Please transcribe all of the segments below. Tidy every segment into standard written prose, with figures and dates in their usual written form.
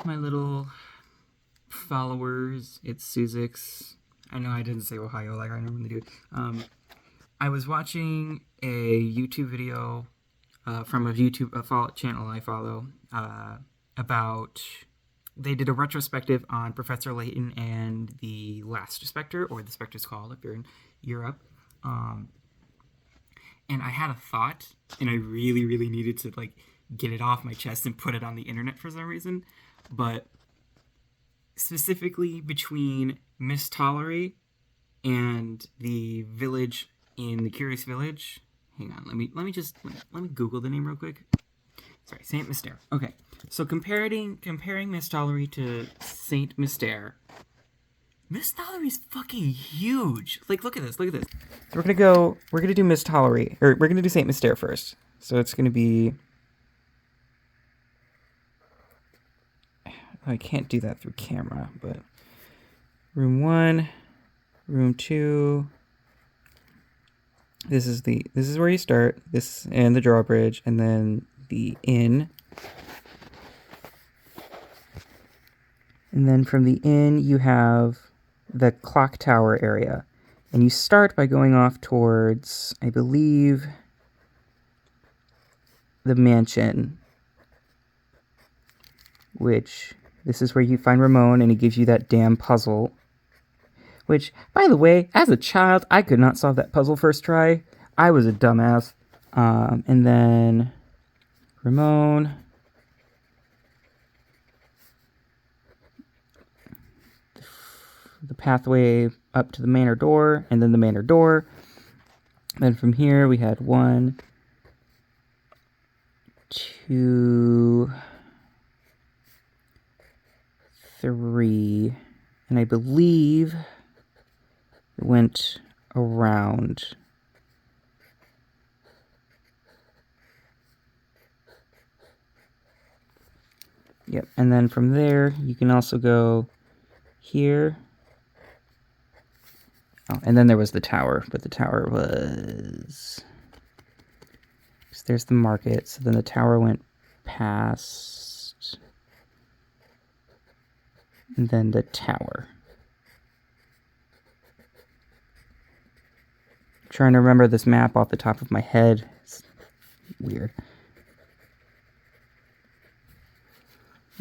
my little followers. It's Suzix. I know I didn't say Ohio like I normally do. I was watching a YouTube video from a channel I follow about. They did a retrospective on Professor Layton and the Last Spectre, or the Spectre's Call if you're in Europe. And I had a thought, and I really, really needed to like get it off my chest and put it on the internet for some reason. But specifically between Misthallery and the village in the Curious Village. Hang on, let me Google the name real quick. Sorry, St.Mystere. Okay, so comparing Misthallery to St.Mystere, Misthallery is fucking huge. Like, look at this. So we're gonna do Misthallery, or we're gonna do St.Mystere first. So it's gonna be. I can't do that through camera, but room 1, room 2. This is where you start. This and the drawbridge, and then the inn. And then from the inn, you have the clock tower area. And you start by going off towards, I believe, the mansion. Which, this is where you find Ramon, and he gives you that damn puzzle. Which, by the way, as a child, I could not solve that puzzle first try. I was a dumbass. And then Ramon. The pathway up to the manor door, and then the manor door. Then from here we had 1, 2, 3, and I believe it went around. Yep, and then from there you can also go here. Oh, and then there was the tower, but the tower was... So there's the market, so then the tower went past... And then the tower. I'm trying to remember this map off the top of my head. It's weird.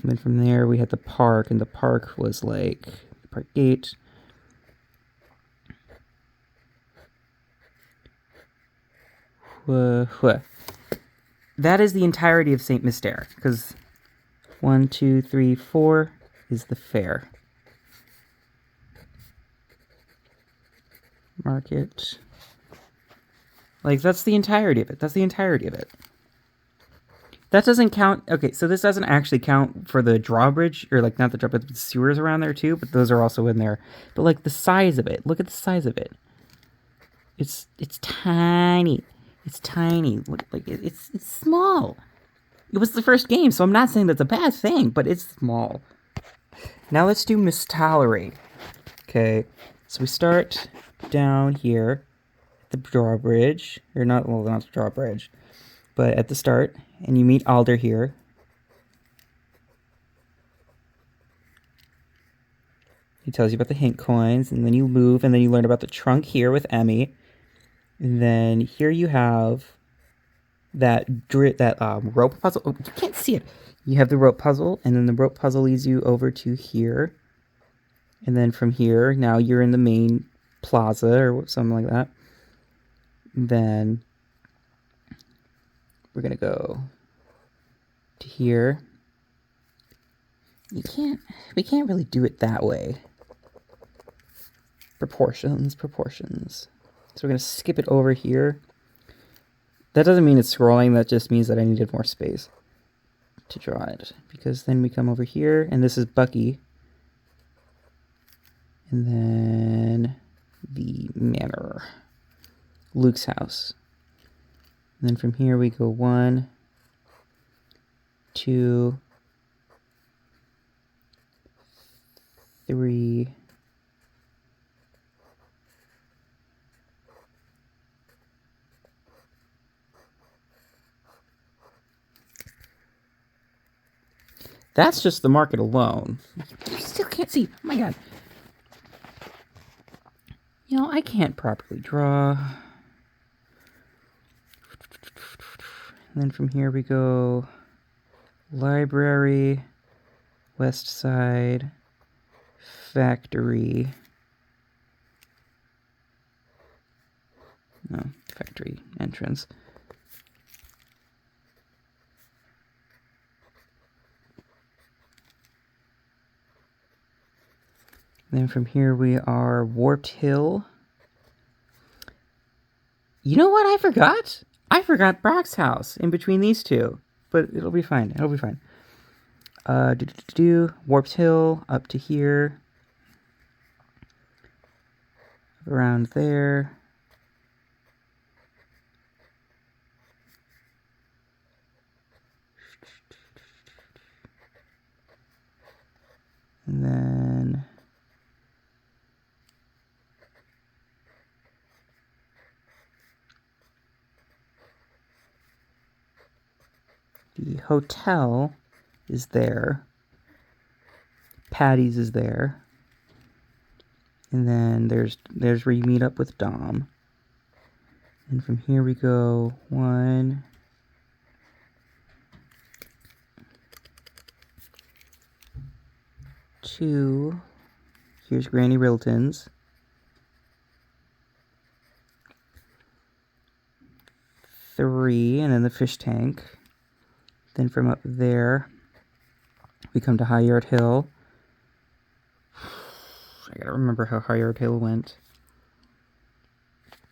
And then from there we had the park, and the park was like the park gate. That is the entirety of St.Mystere, because 1, 2, 3, 4 is the fair. Market. Like, that's the entirety of it. That doesn't count. Okay, so this doesn't actually count for the drawbridge, or like not the drawbridge, but the sewers around there too, but those are also in there. But like the size of it, look at the size of it. It's tiny. It's tiny. Like it's small. It was the first game, so I'm not saying that's a bad thing, but it's small. Now let's do Misthallery. Okay, so we start down here at the drawbridge, or not the drawbridge, but at the start, and you meet Alder here. He tells you about the hint coins, and then you move, and then you learn about the trunk here with Emmy. And then here you have that rope puzzle. Oh, you can't see it. You have the rope puzzle, and then the rope puzzle leads you over to here. And then from here, now you're in the main plaza or something like that. And then we're going to go to here. We can't really do it that way. Proportions. So we're going to skip it over here. That doesn't mean it's scrolling, that just means that I needed more space to draw it. Because then we come over here, and this is Bucky. And then the manor. Luke's house. And then from here we go 1, 2, 3, That's just the market alone. You still can't see. Oh my god. You know, I can't properly draw. And then from here we go library, west side, factory. No, factory entrance. Then from here we are Warped Hill. You know what I forgot? I forgot Brock's house in between these two. But it'll be fine. It'll be fine. Warped Hill up to here. Around there. And then the hotel is there. Patty's is there. And then there's where you meet up with Dom. And from here we go 1, 2. Here's Granny Rilton's. 3, and then the fish tank. Then from up there, we come to High Yard Hill. I gotta remember how High Yard Hill went.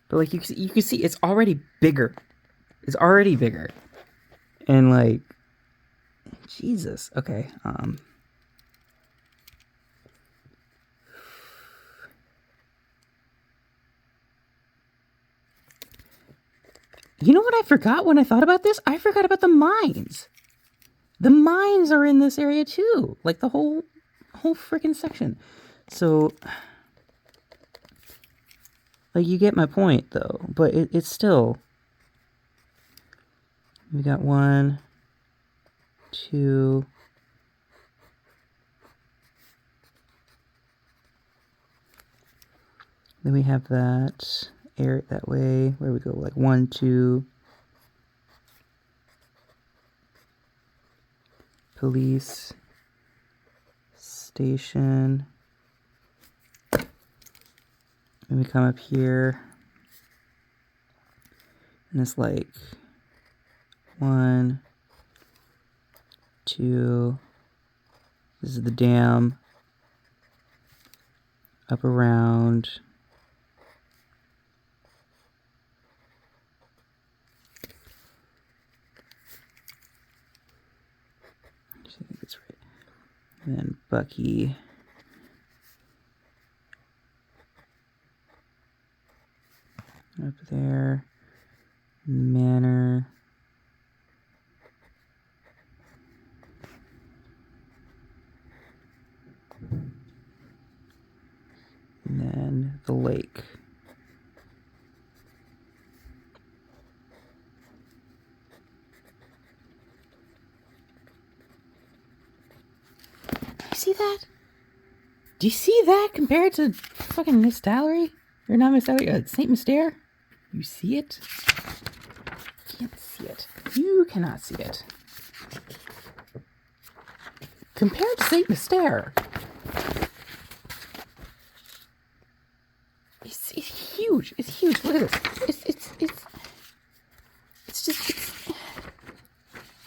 But like you can see, it's already bigger. It's already bigger, and like, Jesus. Okay. You know what I forgot when I thought about this? I forgot about the mines. The mines are in this area too. Like the whole freaking section. So, like, you get my point though. But it's still. We got 1, 2. Then we have that area that way. Where we go? Like 1, 2. Police station. And we come up here. And it's like 1, 2. This is the dam. Up around. I think that's right. And then Bucky. Up there. Manor. And then the lake. Do you see that? Do you see that compared to fucking Misthallery? Or not Misthallery, St.Mystere? You see it? You can't see it. You cannot see it. Compared to St.Mystere, it's huge. It's huge. Look at this.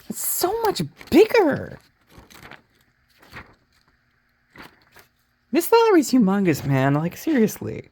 It's so much bigger. Mistallery's humongous, man. Like, seriously.